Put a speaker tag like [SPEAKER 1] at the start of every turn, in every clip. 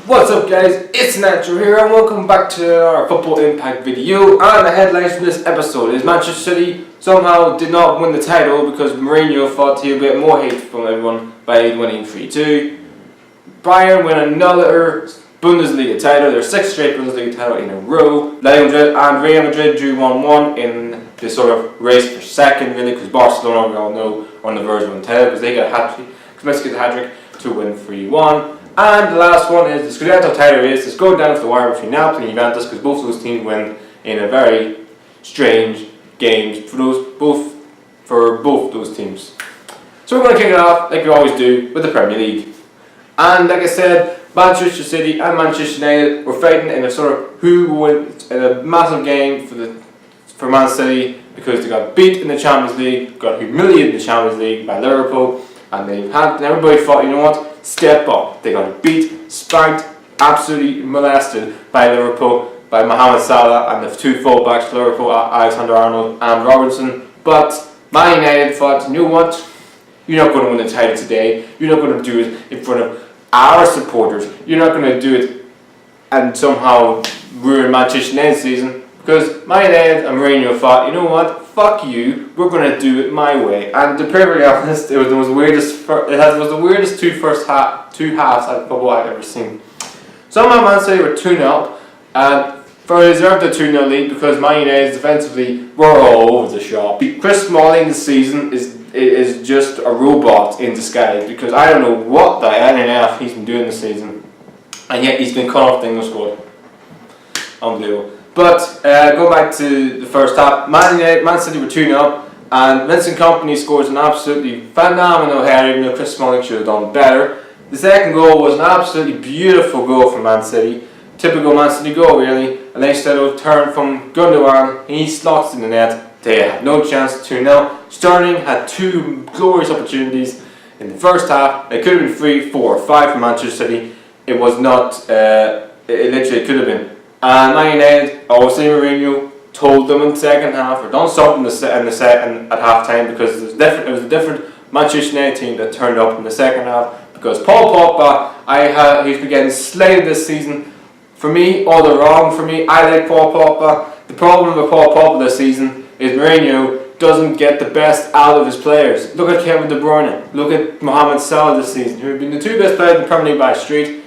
[SPEAKER 1] What's up guys, it's Nacho here and welcome back to our Football Impact video. And the headlines from this episode is Manchester City somehow did not win the title because Mourinho thought he would get more hate from everyone by winning 3-2. Bayern win another Bundesliga title, their 6th straight Bundesliga title in a row. Madrid and Real Madrid drew 1-1 in this sort of race for second really, because Barcelona, we all know, are on the verge of winning the title because they got a hat-trick, Messi got a hat-trick to win 3-1. And the last one is the scudetto title race. It's going down to the wire between Napoli and Juventus because both of those teams win in a very strange games for both those teams. So we're going to kick it off like we always do with the Premier League. And like I said, Manchester City and Manchester United were fighting in a sort of who would in a massive game for Man City because they got beat in the Champions League, got humiliated in the Champions League by Liverpool, and everybody thought, you know what? Step up. They got beat, spanked, absolutely molested by Liverpool, by Mohamed Salah and the two fullbacks, Liverpool, Alexander-Arnold and Robertson. But Man United thought, you know what? You're not going to win the title today. You're not going to do it in front of our supporters. You're not going to do it and somehow ruin Manchester United's season. Because Man United and Mourinho thought, you know what? Fuck you. We're going to do it my way. And to be perfectly honest, it was the weirdest two halves of football I've ever seen. Somehow Man City were 2-0 and they deserved a 2-0 lead because Man United defensively were all over the shop. Chris Smalling this season is just a robot in disguise because I don't know what the NNF he's been doing this season, and yet he's been cut off the English squad. Unbelievable. But go back to the first half. Man City were 2-0 and Vincent Kompany scores an absolutely phenomenal header, even though Chris Smalling should have done better. The second goal was an absolutely beautiful goal from Man City. Typical Man City goal really. And instead of turn from Gundogan, he slots in the net. They had no chance, 2-0. Sterling had two glorious opportunities in the first half. It could have been 3, 4, or 5 for Manchester City. It was not, it literally could have been. And Man United, obviously Mourinho told them in the second half, or done something at half time because it was a different Manchester United team that turned up in the second half because Paul Pogba, he's been getting slated this season. For me, all the wrong for me. I like Paul Pogba. The problem with Paul Pogba this season is Mourinho doesn't get the best out of his players. Look at Kevin De Bruyne. Look at Mohamed Salah this season, who have been the two best players in the Premier League by street.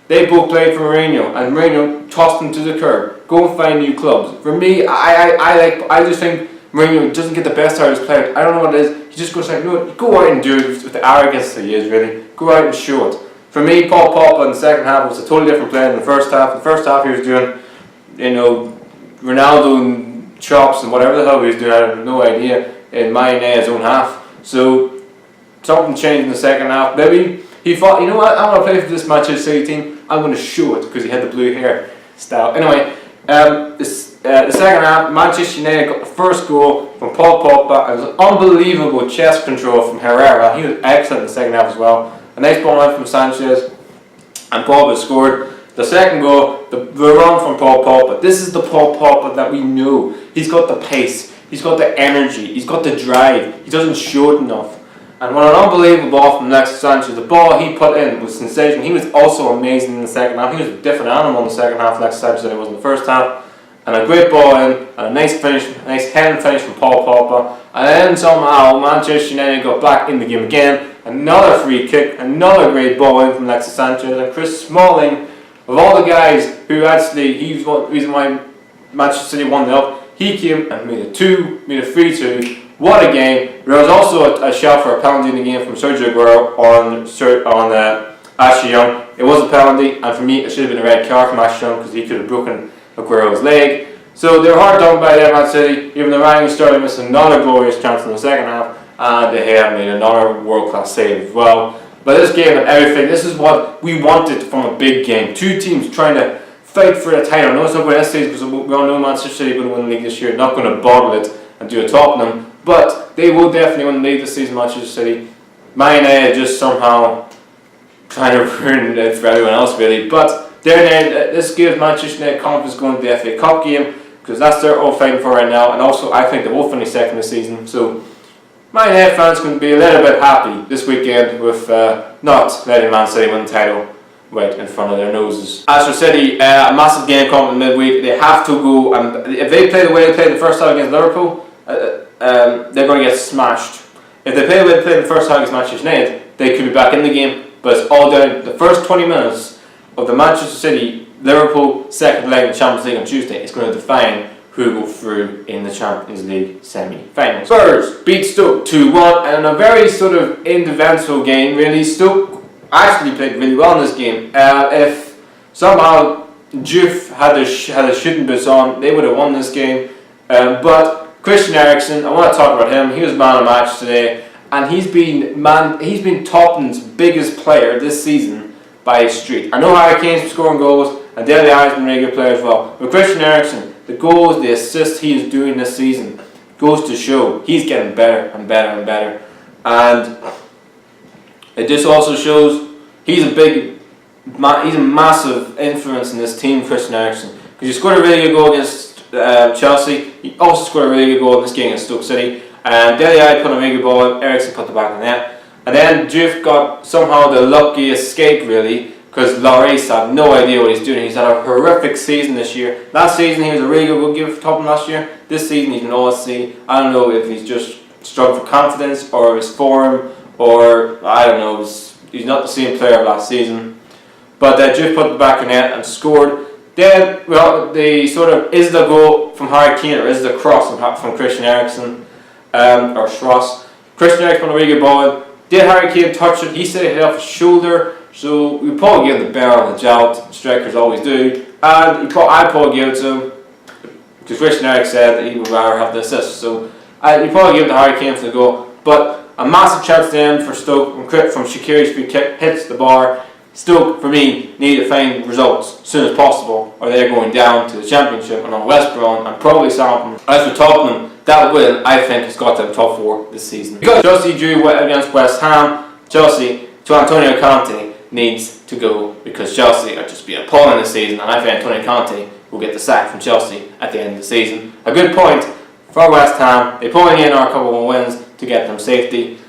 [SPEAKER 1] They both played for Mourinho, and Mourinho tossed them to the curb. Go and find new clubs. For me, I just think Mourinho doesn't get the best out of his players. I don't know what it is. He just goes like, no, go out and do it with the arrogance that he is. Really, go out and show it. For me, Paul Pogba in the second half was a totally different player than the first half. In the first half, he was doing, you know, Ronaldo and chops and whatever the hell he was doing. I have no idea in Man United's own half. So something changed in the second half. Maybe he thought, you know what, I want to play for this Manchester City team. I'm going to show it because he had the blue hair style. Anyway, the second half, Manchester United got the first goal from Paul Pogba. It was an unbelievable chest control from Herrera. He was excellent in the second half as well. A nice ball out from Sanchez, and Pogba scored. The second goal, the run from Paul Pogba. This is the Paul Pogba that we know. He's got the pace, he's got the energy, he's got the drive. He doesn't show it enough. And what an unbelievable ball from Alexis Sanchez. The ball he put in was sensational. He was also amazing in the second half. He was a different animal in the second half, Alexis Sanchez, than he was in the first half. And a great ball in, and a nice finish, nice heading finish from Paul Pogba. And then somehow Manchester United got back in the game again. Another free kick, another great ball in from Alexis Sanchez. And Chris Smalling, of all the guys who actually, he's the reason why Manchester City won the up, he came and made a 3-2. What a game. There was also a shot for a penalty in the game from Sergio Aguero on Ashley Young. It was a penalty, and for me it should have been a red card from Ashley Young because he could have broken Aguero's leg. So they were hard done by Man City, even though Ryan Sterling missed another glorious chance in the second half, and they had made another world-class save as well. But this game had everything. This is what we wanted from a big game. Two teams trying to fight for the title. No, it's not going to this because we all know Manchester City are going to win the league this year. Not going to bottle it and do a Tottenham. But they will definitely win the league this season, Manchester City. Man United just somehow trying to ruin it for everyone else, really. But this gives Manchester United confidence going to the FA Cup game because that's they're all fighting for right now. And also, I think they will finish second this season. So, Man United fans can be a little bit happy this weekend with not letting Man City win the title. right in front of their noses. As for City, a massive game coming in midweek. They have to go, and if they play the way they played the first time against Liverpool, they're going to get smashed. If they play the way they played the first time against Manchester United, they could be back in the game, but it's all down to the first 20 minutes of the Manchester City Liverpool second leg of the Champions League on Tuesday. It's going to define who will go through in the Champions League semi-finals. Spurs beat Stoke 2-1, and in a very sort of indefensible game, really. Stoke actually played really well in this game. If somehow Juve had the shooting boots on, they would have won this game. But Christian Eriksen, I want to talk about him. He was man of the match today, and he's been Tottenham's biggest player this season by a streak. I know Harry Kane's been scoring goals, and Dele Alli's been a really good player as well. But Christian Eriksen, the goals, the assists he is doing this season goes to show he's getting better and better and better. And it just also shows he's a massive influence in this team, Christian Eriksen. Because he scored a really good goal against Chelsea. He also scored a really good goal in this game against Stoke City. And Dele Alli put a really good ball, Eriksen put the back of the net. And then Juve got somehow the lucky escape, really, because Lloris had no idea what he's doing. He's had a horrific season this year. Last season he was a really good goalkeeper for Tottenham last year. This season he's an OSC. I don't know if he's just struggling for confidence or his form, or I don't know, he's not the same player of last season. But Juve put the back of the net and scored. Then, well, is the goal from Harry Kane or is the cross from Christian Eriksen, or Schross. Christian Eriksen put a really good ball in. Did Harry Kane touch it? He said it hit off his shoulder. So we probably give the bear on the jout, strikers always do, and I probably give it to him because Christian Eriksen said that he would rather have the assist. So you probably give it to Harry Kane for the goal, but a massive chance to end for Stoke from Shaqiri's free kick hits the bar. Stoke, for me, need to find results as soon as possible, or they're going down to the Championship and on West Brom and probably Southampton. As for Tottenham, that win I think has got them top 4 this season. Because Chelsea drew against West Ham, Chelsea to Antonio Conte needs to go because Chelsea are just being appalling this season, and I think Antonio Conte will get the sack from Chelsea at the end of the season. A good point for West Ham. They pulling in our couple of wins to get them safety.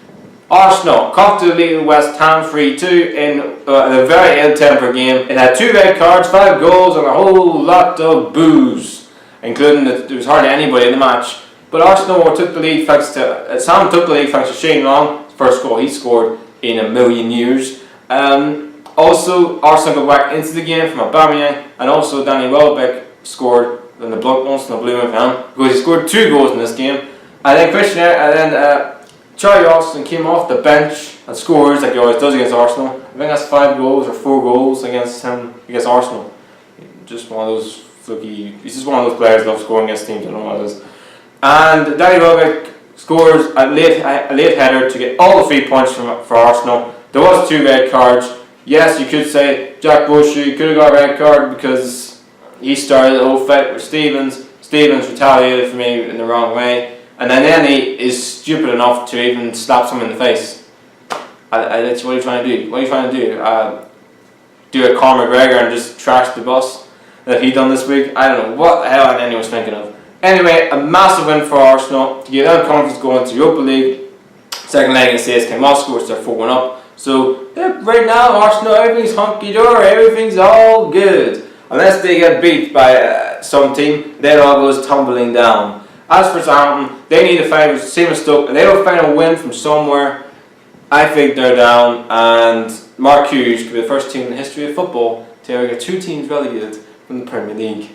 [SPEAKER 1] Arsenal comfortably lead West Ham 3-2 in a very ill-tempered game. It had 2 red cards, 5 goals, and a whole lot of boos, including that there was hardly anybody in the match. But Arsenal took the lead thanks to Sam took the lead thanks to Shane Long, first goal he scored in a million years. Also, Arsenal got back into the game from Aubameyang, and also Danny Welbeck scored in the block once in the blue for him because he scored 2 goals in this game. And then Charlie Austin came off the bench and scores like he always does against Arsenal. I think that's 5 goals or 4 goals against Arsenal. Just one of those fluky. He's just one of those players that love scoring against teams. I don't know what it is. And Danny Welbeck scores a late header to get all the 3 points for Arsenal. There was 2 red cards. Yes, you could say Jack Boucher could have got a red card because he started the whole fight with Stevens. Stevens retaliated for me in the wrong way, and then he is stupid enough to even slap someone in the face. What are you trying to do? What are you trying to do? Do a Conor McGregor and just trash the bus that he done this week? I don't know what the hell anyone was thinking of. Anyway, a massive win for Arsenal to get out of confidence going to Europa League. Second leg against CSKA Moscow, which they're 4-1 up. So, right now, Arsenal, everything's hunky-dory, everything's all good. Unless they get beat by some team, then it all goes tumbling down. As for Southampton, they need to find, same as Stoke, and they don't find a win from somewhere, I think they're down, and Mark Hughes could be the first team in the history of football to ever get 2 teams relegated from the Premier League.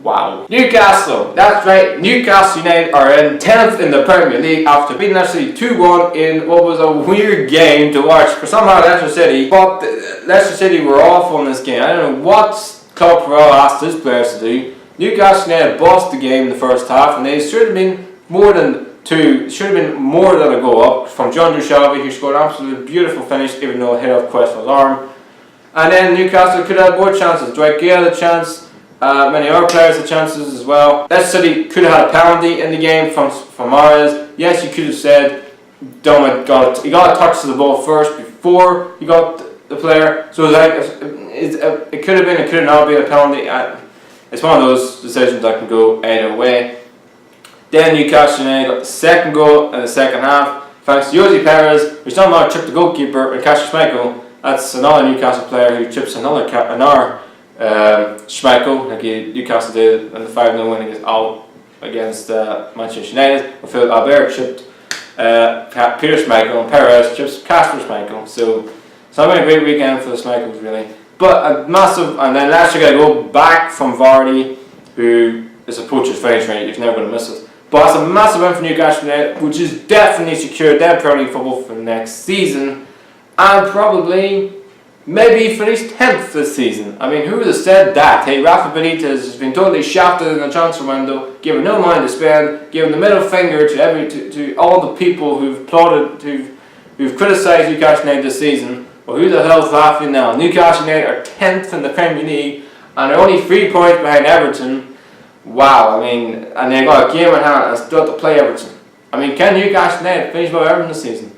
[SPEAKER 1] Wow. Newcastle, that's right, Newcastle United are in 10th in the Premier League after beating Leicester City 2-1 in what was a weird game to watch for somehow Leicester City. But Leicester City were awful in this game. I don't know what Claude Puel asked his players to do. Newcastle United bossed the game in the first half, and they should have been more than a goal up from John Dushavi, who scored an absolutely beautiful finish even though it hit off Questwell's arm. And then Newcastle could have more chances. Dwight Gale had a chance. Many other players had chances as well. Leicester City could have had a penalty in the game from Mahrez. Yes, you could have said Dermot he got a touch to the ball first before he got the player. So it was like it could have been, it could have not been a penalty. It's one of those decisions that can go either way. Then Newcastle United got the second goal in the second half thanks to Jose Perez, who somehow tripped the goalkeeper and Cassius Michael That's another Newcastle player who chips another Schmeichel, like Newcastle did in the 5-0 win against Manchester United. Phil Albert chipped Peter Schmeichel, and Perez chips Casper Schmeichel. So it's not been a great weekend for the Schmeichels really. But a massive, and then last year got to go back from Vardy, who is a poacher's finish rate. You're never going to miss it. But it's a massive win for Newcastle United, which is definitely secured their Premier League football for the next season, and probably maybe finish 10th this season. I mean, who would have said that? Hey, Rafa Benitez has been totally shafted in the transfer window, given no money to spend, given the middle finger to all the people who've applauded, who've criticised Newcastle United this season. Well, who the hell's laughing now? Newcastle United are 10th in the Premier League, and they're only 3 points behind Everton. Wow, I mean, and they got a game in hand and still to play Everton. I mean, can Newcastle United finish above Everton this season?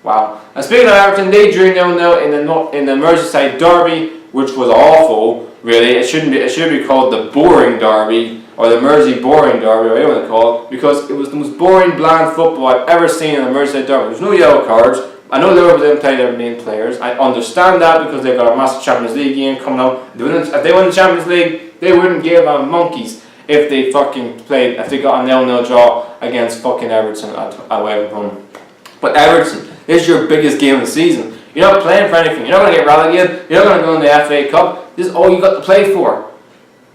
[SPEAKER 1] Wow. And speaking of Everton, they drew 0-0 in the Merseyside derby, which was awful. Really, it should be called the boring derby, or the Mersey boring derby, or whatever you want to call it, because it was the most boring, bland football I've ever seen in the Merseyside derby. There's no yellow cards. I know Liverpool didn't play their main players. I understand that because they've got a massive Champions League game coming up. If they win the Champions League, they wouldn't give a monkeys if they got a 0-0 draw against fucking Everton at away from home. But Everton, this is your biggest game of the season. You're not playing for anything. You're not going to get relegated. You're not going to go in the FA Cup. This is all you got to play for.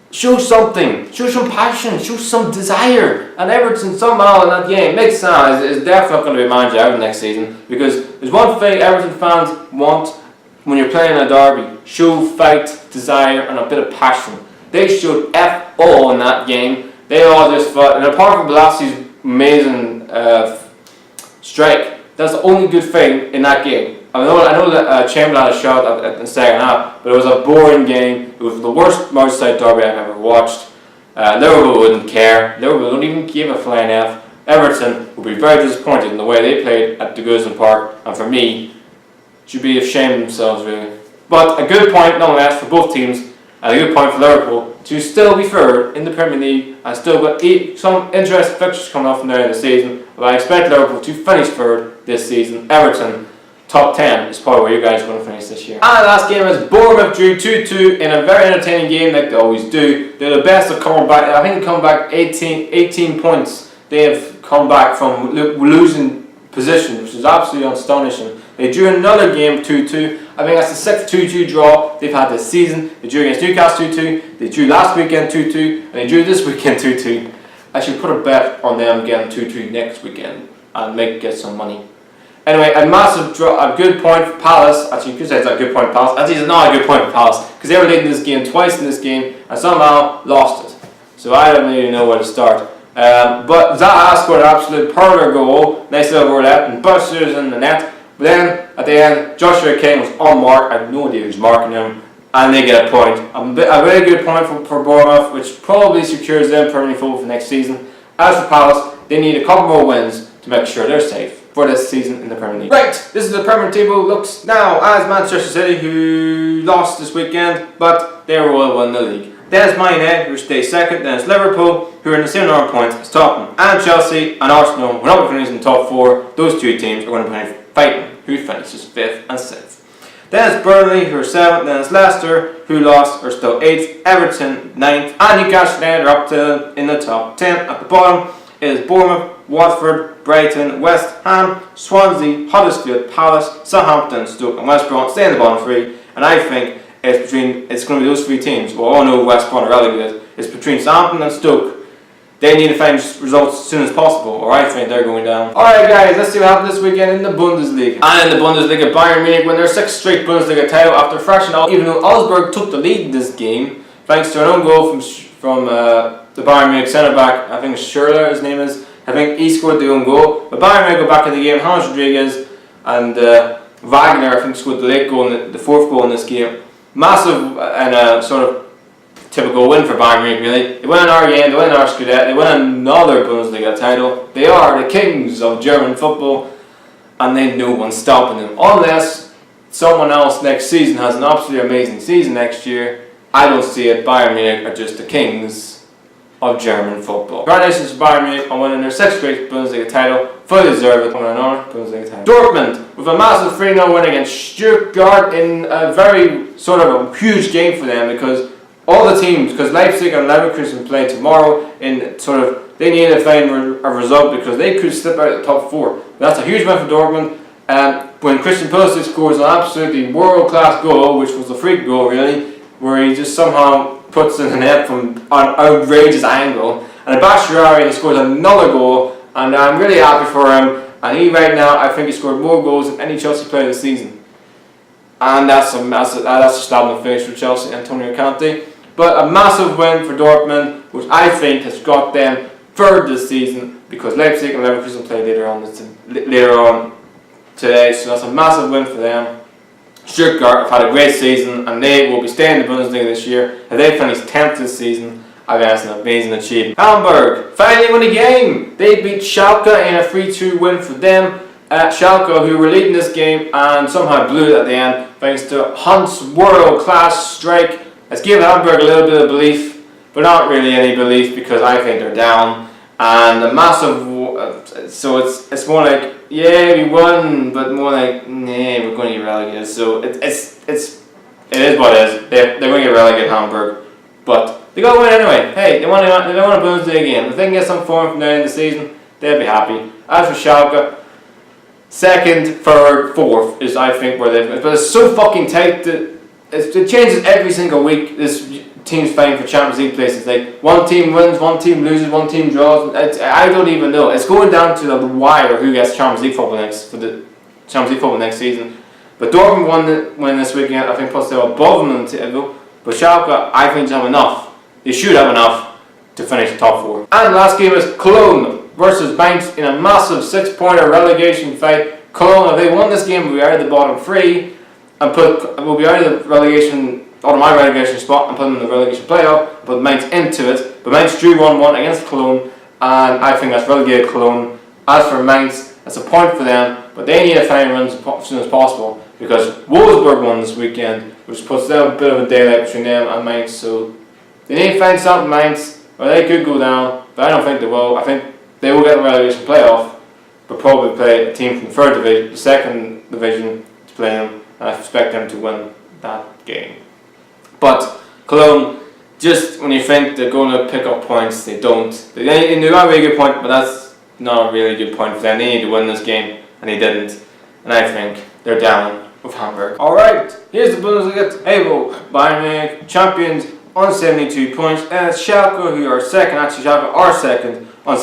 [SPEAKER 1] Show something. Show some passion. Show some desire. And Everton somehow in that game, Mick Sands is definitely not going to be manager out next season, because there's one thing Everton fans want when you're playing a derby: show fight, desire, and a bit of passion. They showed all in that game. They all just fought, and apart from Bolassi's amazing strike, that's the only good thing in that game. I know that Chamberlain had a shot at the second half, but it was a boring game. It was the worst Merseyside derby I've ever watched. Liverpool wouldn't care. Liverpool don't even give a flying F. Everton would be very disappointed in the way they played at the Goodison Park, and for me, should be ashamed of themselves really. But a good point nonetheless for both teams, and a good point for Liverpool to still be third in the Premier League and still got some interesting fixtures coming off from there in the season. But I expect Liverpool to finish third this season. Everton, top 10 is probably where you guys are going to finish this year. And the last game is Bournemouth drew 2-2 in a very entertaining game like they always do. They're the best at coming back. I think they come back 18 points. They have come back from losing position, which is absolutely astonishing. They drew another game 2-2. I think that's the 6th 2-2 draw they've had this season. They drew against Newcastle 2-2. They drew last weekend 2-2. And they drew this weekend 2-2. I should put a bet on them getting 2-2 next weekend and get some money. Anyway, a massive draw, a good point for Palace. Actually, you could say it's a good point for Palace. Actually, it's not a good point for Palace, because they were leading this game twice in this game and somehow lost it. So I don't really know where to start. But Zaha scored an absolute perler goal. Nice little roulette and busters in the net. But then at the end, Joshua King was unmarked. I have no idea who's marking him, and they get a point. A very good point for Bournemouth, which probably secures them Premier League football for next season. As for Palace, they need a couple more wins to make sure they're safe for this season in the Premier League. Right, this is the Premier table looks now as Manchester City, who lost this weekend, but they will win the league. Then it's Man United, who stay second. Then it's Liverpool, who are in the same number of points as Tottenham, and Chelsea and Arsenal. We're not finishing in the top 4. Those two teams are going to be fighting who finishes 5th and 6th. Then it's Burnley, who are 7th. Then it's Leicester, who lost, are still 8th. Everton 9th, and Newcastle United are up in the top 10. At the bottom is Bournemouth, Watford, Brighton, West Ham, Swansea, Huddersfield, Palace, Southampton, Stoke, and West Brom stay in the bottom 3. And I think it's going to be those 3 teams. Well, I know West Brom are relegated. It's between Southampton and Stoke. They need to find results as soon as possible, or I think they're going down. Alright guys, let's see what happened this weekend in the Bundesliga. And in the Bundesliga, Bayern Munich win their 6th straight Bundesliga title after thrashing out, even though Augsburg took the lead in this game, thanks to an own goal from the Bayern Munich centre-back, I think Schürrle, his name is. I think he scored the own goal. But Bayern Munich go back in the game. James Rodriguez and Wagner, I think, scored the late goal, the 4th goal in this game. Massive and a sort of typical win for Bayern Munich, really. They win an our game, they win our scudetto, they win another Bundesliga title. They are the kings of German football, and they no one stopping them. Unless someone else next season has an absolutely amazing season next year, I don't see it. Bayern Munich are just the kings of German football. Congratulations to Bayern Munich on winning their 6th straight Bundesliga title. fully deserve it. Bundesliga title. Dortmund with a massive 3-0 win against Stuttgart in a very sort of a huge game for them, because all the teams, because Leipzig and Leverkusen play tomorrow in sort of, they need to find a result because they could slip out of the top 4. That's a huge win for Dortmund. When Christian Pulisic scores an absolutely world-class goal, which was a freak goal really, where he just somehow puts in the net from an outrageous angle, and Bashirari, he scores another goal, and I'm really happy for him. And he right now, I think he scored more goals than any Chelsea player this season, and that's a stab in the face for Chelsea, Antonio Conte. But a massive win for Dortmund, which I think has got them third this season, because Leipzig and Leverkusen play later on today, so that's a massive win for them. Stuttgart have had a great season, and they will be staying in the Bundesliga this year. If they finish 10th this season, I think that's an amazing achievement. Hamburg finally won a game. They beat Schalke in a 3-2 win for them. Schalke, who were leading this game and somehow blew it at the end thanks to Hunt's world-class strike, has given Hamburg a little bit of belief, but not really any belief, because I think they're down. And a massive, so it's more like, yeah, we won, but more like, nah, we're going to get relegated. So it is what it is. They're going to get relegated, Hamburg, but they got to win anyway. Hey, they want a Bundesliga game. If they can get some form from there in the season, they'll be happy. As for Schalke, second, third, fourth is I think where they've. But it's so fucking tight that it changes every single week. This team's fighting for Champions League places. Like, one team wins, one team loses, one team draws. I don't even know. It's going down to the wire who gets Champions League football next season. But Dortmund win this weekend. I think plus they're above them in the table. But Schalke, I think, have enough. They should have enough to finish the top 4. And the last game is Cologne versus Mainz in a massive 6-pointer relegation fight. Cologne, if they won this game, will be out of the bottom 3 and will be out of the relegation. Out of my relegation spot and put them in the relegation playoff, put Mainz into it. But Mainz drew 1-1 against Cologne, and I think that's relegated Cologne. As for Mainz, that's a point for them, but they need to find runs as soon as possible, because Wolfsburg won this weekend, which puts them a bit of a daylight between them and Mainz. So they need to find something, Mainz, or they could go down, but I don't think they will. I think they will get the relegation playoff, but probably play a team from the second division to play them, and I expect them to win that game. But Cologne, just when you think they're going to pick up points, they don't. They got a really good point, but that's not a really good point for them. They need to win this game, and they didn't. And I think they're down with Hamburg. Alright, here's the Bundesliga table. Bayern Munich, champions on 72 points. And it's Schalke, who are second. Actually, Schalke are second on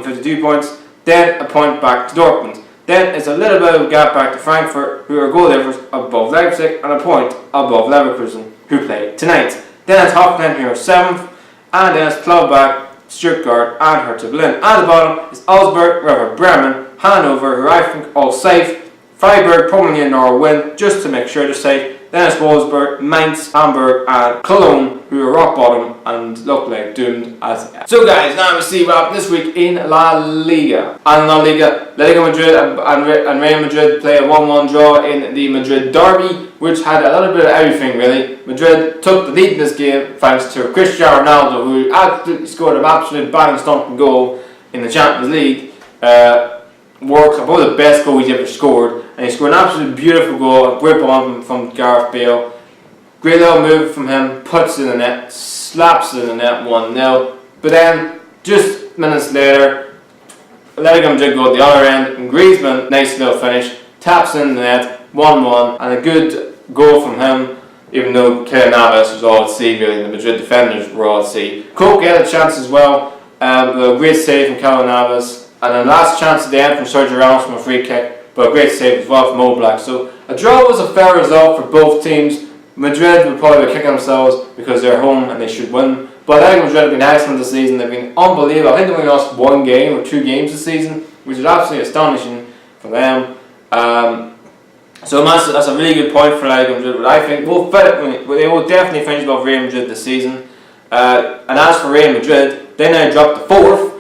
[SPEAKER 1] 52 points. Then a point back to Dortmund. Then it's a little bit of a gap back to Frankfurt, who are goal difference above Leipzig, and a point above Leverkusen, who play tonight. Then it's Hoffenheim, who are 7th, and then it's Gladbach, Stuttgart, and Hertha Berlin. At the bottom is Augsburg, Werder Bremen, Hanover, who I think are all safe. Freiburg probably need another win just to make sure they're safe. Then it's Wolfsburg, Mainz, Hamburg, and Cologne, who are rock bottom and look like doomed as yet. So guys, now we see what happened this week in La Liga. And La Liga, Atletico Madrid and Real Madrid play a 1-1 draw in the Madrid derby, which had a little bit of everything really. Madrid took the lead in this game thanks to Cristiano Ronaldo, who absolutely scored an absolute bang stomping goal in the Champions League. Probably the best goal he's ever scored, and he scored an absolute beautiful goal, a great ball from Gareth Bale. Great little move from him, puts it in the net, slaps it in the net, 1-0. But then, just minutes later, Atletico Madrid go at the other end, and Griezmann, nice little finish, taps in the net, 1-1, and a good goal from him, even though Keylor Navas was all at sea, really, the Madrid defenders were all at sea. Koke had a chance as well, a great save from Keylor Navas. And then last chance at the end from Sergio Ramos from a free kick, but a great save as well from Oblak. So a draw was a fair result for both teams. Madrid would probably be kicking themselves because they're home and they should win. But I think Madrid have been excellent this season. They've been unbelievable. I think they've only lost 1 game or 2 games this season, which is absolutely astonishing for them. So that's a really good point for Atletico Madrid. But I think they will definitely finish above Real Madrid this season. And as for Real Madrid, they now dropped to 4th.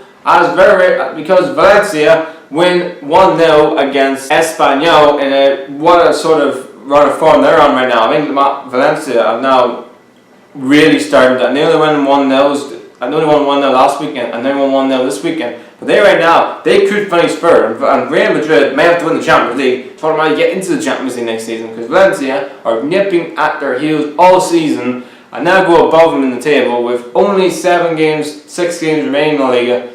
[SPEAKER 1] Because Valencia win 1-0 against Espanyol in what a sort of run of form they're on right now. I think Valencia have now really started that. They only won 1-0 last weekend, and they won 1-0 this weekend. But they right now, they could finish third, and Real Madrid may have to win the Champions League to automatically get into the Champions League next season, because Valencia are nipping at their heels all season and now go above them in the table with only 6 games remaining in La Liga.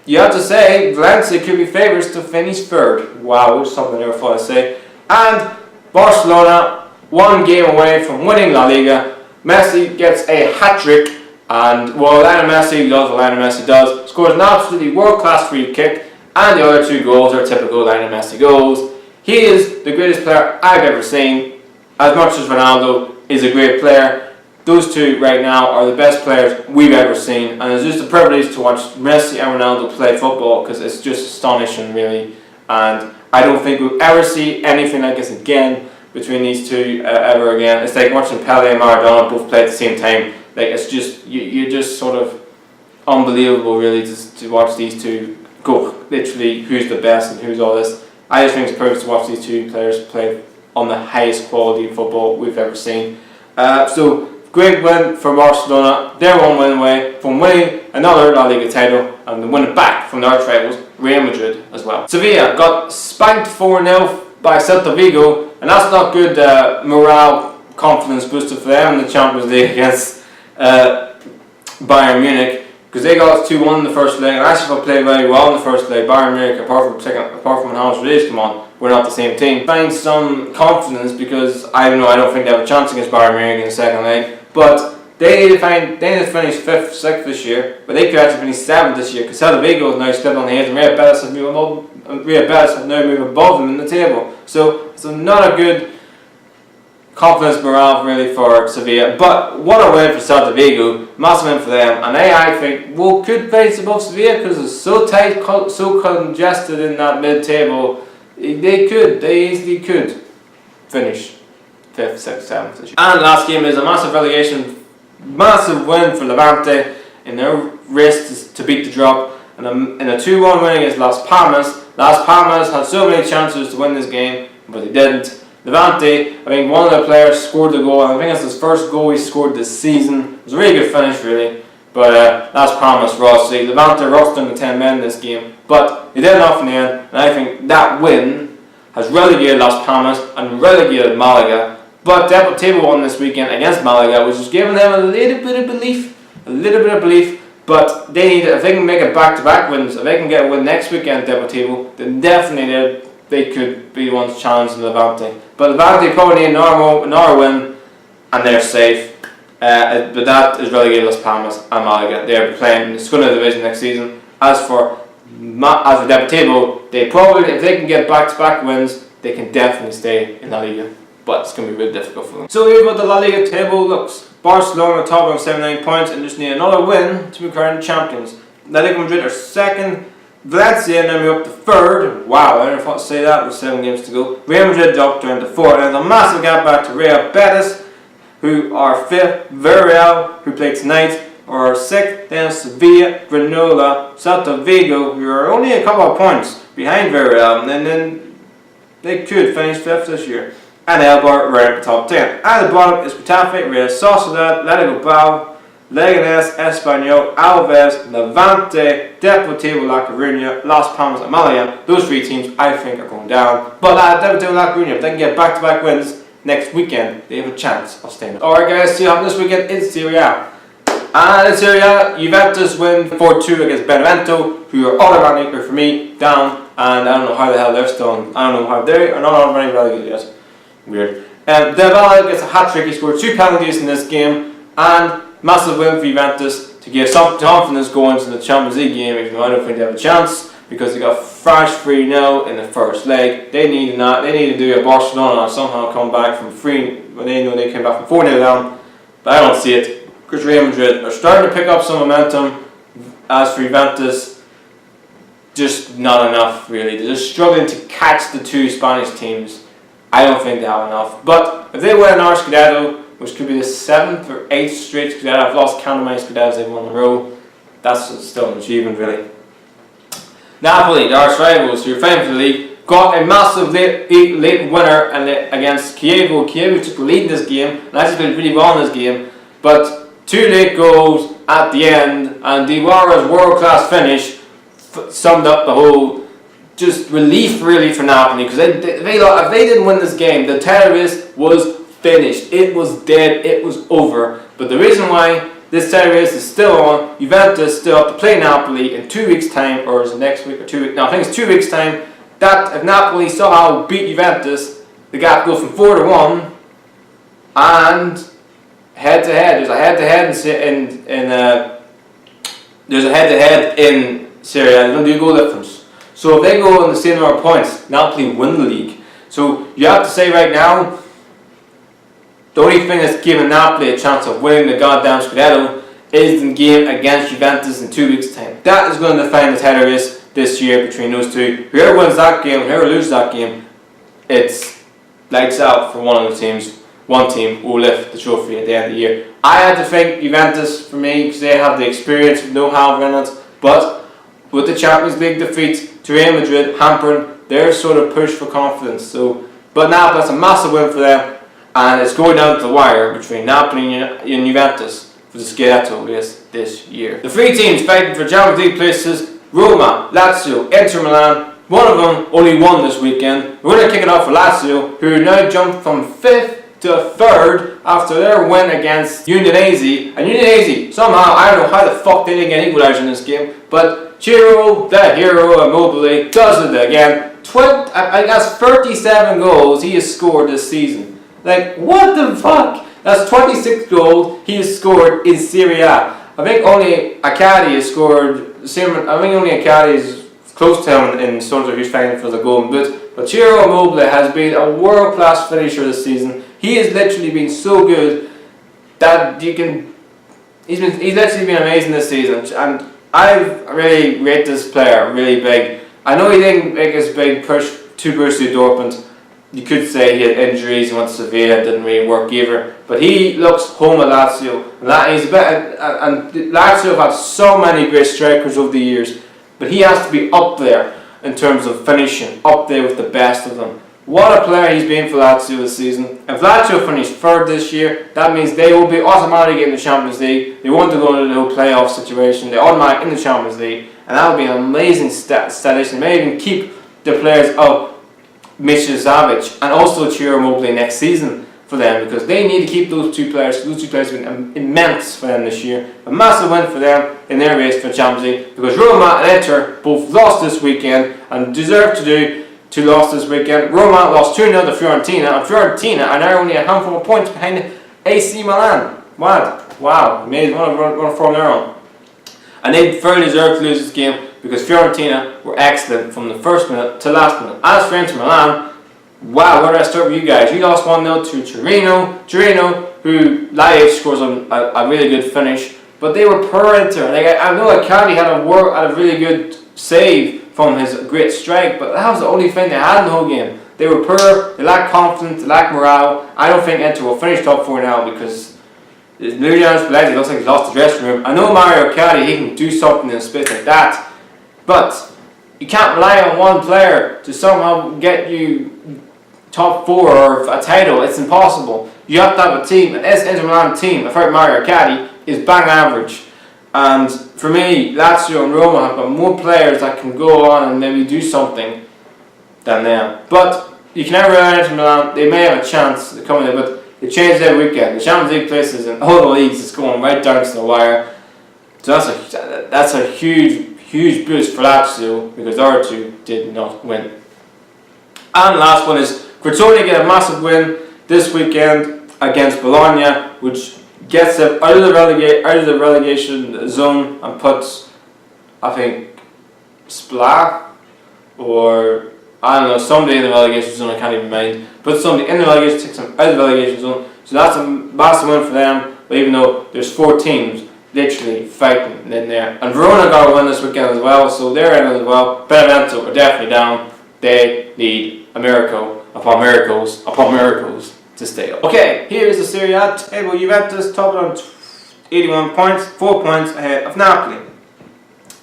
[SPEAKER 1] You have to say, Valencia could be favourites to finish third. Wow, which is something I never thought I'd say. And Barcelona, 1 game away from winning La Liga. Messi gets a hat-trick, and well, Lionel Messi does what Lionel Messi does. Scores an absolutely world-class free kick, and the other 2 goals are typical Lionel Messi goals. He is the greatest player I've ever seen. As much as Ronaldo is a great player, those 2 right now are the best players we've ever seen, and it's just a privilege to watch Messi and Ronaldo play football, because it's just astonishing, really. And I don't think we'll ever see anything like this again between these 2 ever again. It's like watching Pele and Maradona both play at the same time. Like, it's just you're just sort of unbelievable, really, to watch these 2 go. Literally, who's the best and who's all this. I just think it's perfect to watch these 2 players play on the highest quality of football we've ever seen. So. Great win for Barcelona. They're 1 win away from winning another La Liga title, and they win it back from their arch rivals, Real Madrid, as well. Sevilla got spanked 4-0 by Celta Vigo, and that's not good morale, confidence booster for them in the Champions League against Bayern Munich, because they got 2-1 in the first leg, and actually played very well in the first leg. Bayern Munich, apart from when Hans Rodriguez came on, we're not the same team. Find some confidence, because I don't think they have a chance against Bayern Munich in the second leg. But they need to finish 5th, 6th this year, but they could actually finish 7th this year, because Celta Vigo is now slipped on the heels, and Real Betis have now moved above them in the table. So it's not a good confidence morale really for Sevilla. But what a win for Celta Vigo, massive win for them, and they, I think, could place above Sevilla, because it's so tight, so congested in that mid-table. They easily could finish 5th, 6th, 7th this year. And the last game is a massive win for Levante in their race to beat the drop, and in a 2-1 win against Las Palmas. Las Palmas had so many chances to win this game, but they didn't. Levante, I think one of their players scored the goal, and I think it's his first goal he scored this season. It was a really good finish, really. But Las Palmas rusty. Levante rushed them to 10 men in this game, but they did enough in the end, and I think that win has relegated Las Palmas and relegated Malaga. But Deportivo won this weekend against Malaga, which is giving them a little bit of belief. But they need, if they can make it back-to-back wins, if they can get a win next weekend, Deportivo, then definitely they could be the ones challenging Levante. But Levante probably need another win, and they're safe. But that is relegated Las Palmas and Malaga. They're playing in the Segunda Division next season. As for Deportivo, they probably, if they can get back-to-back wins, they can definitely stay in La Liga. But it's going to be really difficult for them. So here's what the La Liga table looks. Barcelona top on 79 points and just need another win to be current champions. Atletico Madrid are 2nd. Valencia now move up to 3rd. Wow, I never thought to say that with 7 games to go. Real Madrid dropped down to 4th. And there's a massive gap back to Real Betis, who are 5th. Villarreal, who play tonight, are 6th. Then Sevilla, Granola, Celta Vigo, who are only a couple of points behind Villarreal. And then they could finish 5th this year. And Elbar right at the top 10. At the bottom is Getafe, Real Sociedad, Athletic Bilbao, Leganés, Espanyol, Alves, Levante, Deportivo La Coruña, Las Palmas and Malaga. Those 3 teams I think are going down. But Deportivo La Coruña, if they can get back-to-back wins next weekend, they have a chance of staying up. Alright guys, see you happen this weekend in Serie A. And in Serie A, Juventus win 4-2 against Benevento, who are automatically, for me, down. And I don't know how the hell they're still, I don't know how they are not automatically relegated yet. Weird. Dybala gets a hat-trick. He scored 2 penalties in this game, and massive win for Juventus to give some confidence going into the Champions League game, even though I don't think they have a chance, because they got thrashed 3-0 in the first leg. They need to do a Barcelona and somehow come back from 3, when they know they came back from 4-0 down, but I don't see it, because Real Madrid are starting to pick up some momentum. As for Juventus, just not enough really. They're just struggling to catch the 2 Spanish teams. I don't think they have enough. But if they win our scudetto, which could be the 7th or 8th straight scudetto, I've lost count of my scudettos they've won in a row, that's still an achievement really. Napoli, the arch rivals, who are fighting for the league, got a massive late winner against Chievo. Chievo took the lead in this game, and actually played really well in this game, but 2 late goals at the end, and Diawara's world-class finish summed up the whole just relief really for Napoli, because if they didn't win this game, the title race was finished. It was dead. It was over. But the reason why this title race is still on, Juventus still have to play Napoli in 2 weeks' time, or is it next week or 2 weeks? No, I think it's 2 weeks' time. That if Napoli somehow beat Juventus, the gap goes from 4-1, and head-to-head. There's a head-to-head in Serie A. There's going to be a goal difference. So if they go on the same number of points, Napoli win the league. So you have to say right now, the only thing that's giving Napoli a chance of winning the goddamn scudetto is the game against Juventus in 2 weeks' time. That is going to define the title race this year between those two. Whoever wins that game, whoever loses that game, it's lights out for one of the teams. One team will lift the trophy at the end of the year. I had to think Juventus for me because they have the experience, know-how in it. But with the Champions League defeat to Real Madrid hampering their sort of push for confidence. But now that's a massive win for them, and it's going down to the wire between Napoli and Juventus for the scudetto race this year. The three teams fighting for Champions League places: Roma, Lazio, Inter Milan. One of them only won this weekend. We're going to kick it off for Lazio, who now jumped from 5th to 3rd after their win against Udinese. And Udinese, somehow, I don't know how the fuck they didn't get equalizer in this game, but Ciro, the hero, Immobile, does it again. I guess 37 goals he has scored this season. Like, what the fuck? That's 26 goals he has scored in Serie A. I think only Acadi has scored the same. I think only Acadi is close to him in sort of who's fighting for the golden boot. But Ciro Immobile has been a world-class finisher this season. He has literally been so good that you can. He's literally been amazing this season, and I really rate this player really big. I know he didn't make his big push to Borussia Dortmund. You could say he had injuries, he went to Sevilla, it didn't really work either. But he looks home at Lazio, and Lazio have had so many great strikers over the years. But he has to be up there in terms of finishing, up there with the best of them. What a player he's been for Lazio this season. If Lazio finish 3rd this year, that means they will be automatically in the Champions League. They want to go into the whole playoff situation. They're automatically in the Champions League. And that would be an amazing statistic. They may even keep the players of Mitrovic and also Ciro Immobile next season for them, because they need to keep those two players. Those two players have been immense for them this year. A massive win for them in their race for the Champions League, because Roma and Inter both lost this weekend and deserve to lose this weekend. Roma lost 2-0 to Fiorentina, and Fiorentina are now only a handful of points behind AC Milan. Wow, made one from their own. And they fairly deserve to lose this game, because Fiorentina were excellent from the first minute to last minute. As for Inter Milan, wow, where do I start with you guys? You lost 1-0 to Torino, who live scores a really good finish, but they were poor Inter. Like, I know Acadi had a really good save from his great strike, but that was the only thing they had in the whole game. They were poor, they lacked confidence, they lacked morale. I don't think Inter will finish top 4 now, because Luciano Spalletti looks like he's lost the dressing room. I know Mario Acadi, he can do something in a space like that, but you can't rely on one player to somehow get you top 4 or a title. It's impossible. You have to have a team, and this Inter Milan team, if I Mario Acadi, is bang average. And for me, Lazio and Roma have got more players that can go on and maybe do something than them. But you can never rely on Inter Milan. They may have a chance to come in there, but it changes every weekend. The Champions League places in all the leagues is going right down to the wire. So that's a huge boost for Lazio, because the other two did not win. And last one is Crotone get a massive win this weekend against Bologna, which gets them out of the relegation zone and puts, I think, Spla or I don't know, somebody in the relegation zone, I can't even mind. Puts somebody in the relegation, takes them out of the relegation zone. So that's a massive win for them. But even though there's 4 teams literally fighting in there, and Verona got a win this weekend as well, so they're in as well. Benevento are definitely down. They need a miracle upon miracles to stay up. Okay, here is the Serie A table. Juventus top on 81 points, 4 points ahead of Napoli.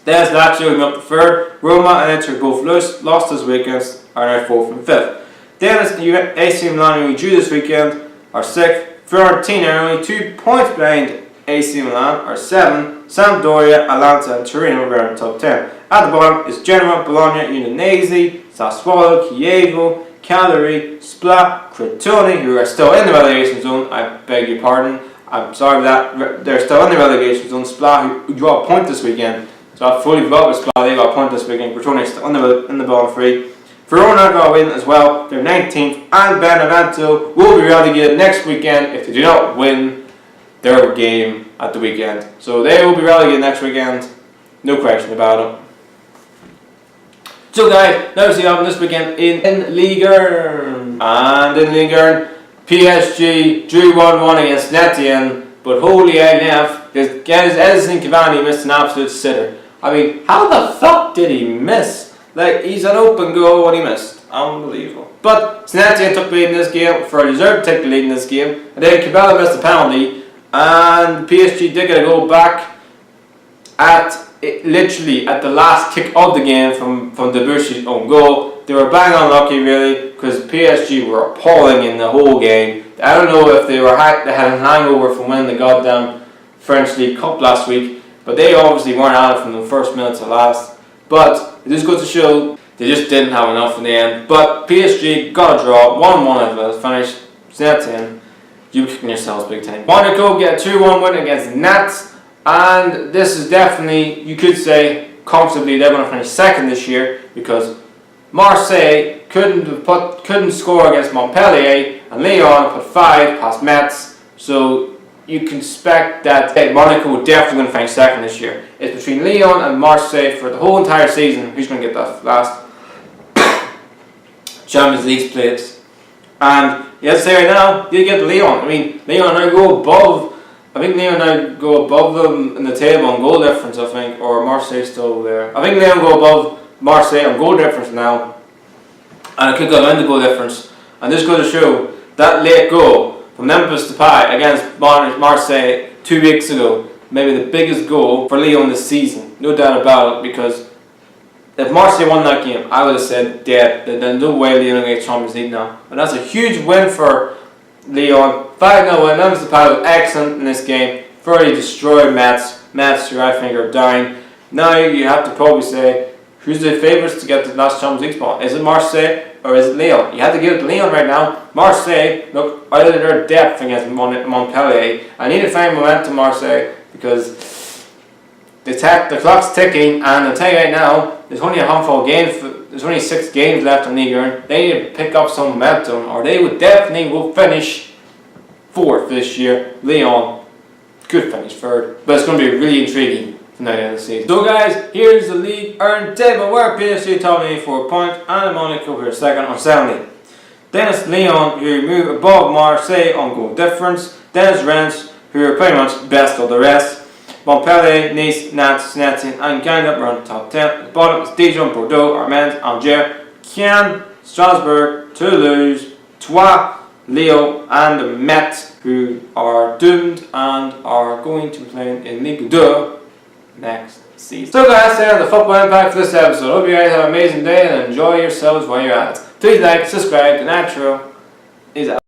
[SPEAKER 1] There's Lazio going up to 3rd. Roma and Inter both lost this weekend, are now 4th and 5th. Then it's the AC Milan, who drew this weekend, are 6th. Fiorentina are only 2 points behind AC Milan are 7. Sampdoria, Atalanta and Torino are in the top 10. At the bottom is Genoa, Bologna, Udinese, Sassuolo, Chievo, Cagliari, Splat, Crotone, who are still in the relegation zone. I beg your pardon. I'm sorry for that. They're still in the relegation zone. Splat, who got a point this weekend. So I fully forgot with Splat. They got a point this weekend. Crotone is still in the bottom 3. Verona got a win as well. They're 19th. And Benevento will be relegated next weekend if they do not win their game at the weekend. So they will be relegated next weekend. No question about it. So guys, now see what happened this weekend in Liga. And in Liga, PSG drew 1-1 against Etienne, but holy NF, Edison Cavani missed an absolute sitter. I mean, how the fuck did he miss? Like, he's an open goal when he missed. Unbelievable. But Etienne took the lead in this game, for a deserved to take the lead in this game, and then Cabella missed a penalty, and PSG did get a goal back at literally at the last kick of the game from Debussy own goal. They were bang unlucky really, because PSG were appalling in the whole game. I don't know if they had a hangover from winning the goddamn French League Cup last week, but they obviously weren't at it from the first minute to last. But it just goes to show they just didn't have enough in the end. But PSG got a draw, 1-1 at the finish. Etienne, you kicking yourselves big time. Monaco get a 2-1 win against Nantes. And this is definitely, you could say, comfortably they're going to finish second this year, because Marseille couldn't score against Montpellier, and Lyon put 5 past Metz. So you can expect that Monaco are definitely going to finish second this year. It's between Lyon and Marseille for the whole entire season. Who's going to get that last Champions League place? And you have to say right now, you get Lyon. I mean, Lyon now go above. I think Lyon now go above them in the table on goal difference, I think, or Marseille still there. I think Lyon go above Marseille on goal difference now, and it could go down the goal difference. And this goes to show that late goal from Memphis Depay against Marseille 2 weeks ago, maybe the biggest goal for Lyon this season, no doubt about it, because if Marseille won that game, I would have said, yeah, there's no way Lyon will get Champions League now. And that's a huge win for Lyon. 5-0 win. Memphis Depay was excellent in this game. Thoroughly destroyed Metz, who I think are dying. Now you have to probably say, who's the favourites to get the last Champions League spot? Is it Marseille or is it Lyon? You have to give it to Lyon right now. Marseille, look, out of their depth against Montpellier. I need to find momentum, Marseille, because the clock's ticking, and I'll tell you right now, there's only a handful of games. There's only 6 games left in Ligue 1. They need to pick up some momentum, or they will finish 4th this year. Lyon could finish 3rd, but it's going to be really intriguing tonight in the season. So guys, here's the Ligue 1 table where PSG top 84 points and Monaco who are second on 70. Then it's Lyon who move above Marseille on goal difference. Then it's Rennes who are pretty much best of the rest. Montpellier, Nice, Nantes, Etienne and Guingamp are on the top 10. At the bottom is Dijon, Bordeaux, Armand, Angers, Caen, Strasbourg, Toulouse, Troyes, Lyon and Metz, who are doomed and are going to play in Ligue 2 next season. So guys, that's the football impact for this episode. Hope you guys have an amazing day and enjoy yourselves while you're at it. Please like, subscribe, and outro is out.